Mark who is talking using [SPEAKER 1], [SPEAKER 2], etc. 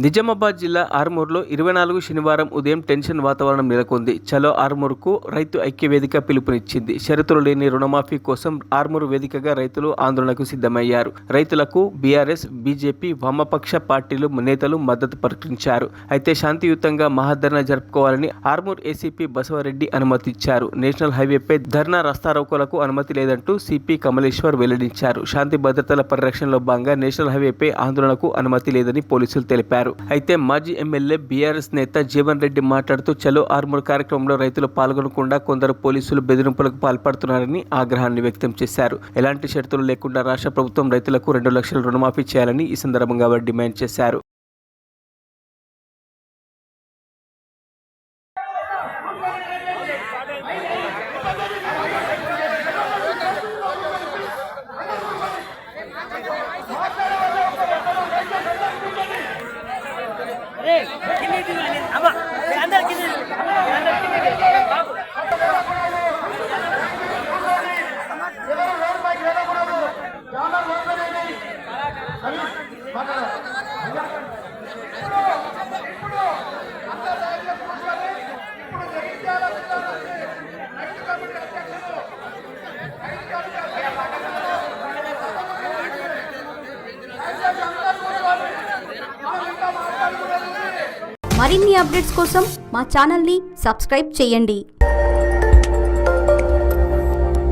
[SPEAKER 1] నిజామాబాద్ జిల్లా ఆర్మూర్లో 24 శనివారం ఉదయం టెన్షన్ వాతావరణం నెలకొంది. చలో ఆర్మూర్కు రైతు ఐక్యవేదిక పిలుపునిచ్చింది. షరతులు లేని రుణమాఫీ కోసం ఆర్మూర్ వేదికగా రైతులు ఆందోళనకు సిద్ధమయ్యారు. రైతులకు బీఆర్ఎస్, బీజేపీ, వామపక్ష పార్టీలు నేతలు మద్దతు ప్రకటించారు. అయితే శాంతియుతంగా మహాధర్నా జరుపుకోవాలని ఆర్మూర్ ఏసీపీ బసవరెడ్డి అనుమతిచ్చారు. నేషనల్ హైవేపై ధర్నా రాస్తారోకోలకు అనుమతి లేదంటూ సిపి కమలేశ్వర్ వెల్లడించారు. శాంతి భద్రతల పరిరక్షణలో భాగంగా నేషనల్ హైవేపై ఆందోళనకు అనుమతి లేదని పోలీసులు తెలిపారు. అయితే మాజీ ఎమ్మెల్యే బీఆర్ఎస్ నేత జీవన్ రెడ్డి మాట్లాడుతూ చలో ఆర్మూర్ కార్యక్రమంలో రైతులు పాల్గొనకుండా కొందరు పోలీసులు బెదిరింపులకు పాల్పడుతున్నారని ఆగ్రహాన్ని వ్యక్తం చేశారు. ఎలాంటి షరతులు లేకుండా రాష్ట్ర ప్రభుత్వం రైతులకు 2 లక్షల రుణమాఫీ చేయాలని ఈ సందర్భంగా వారు డిమాండ్ చేశారు.
[SPEAKER 2] మరిన్ని అప్డేట్స్ కోసం మా ఛానల్ని సబ్స్క్రైబ్ చేయండి.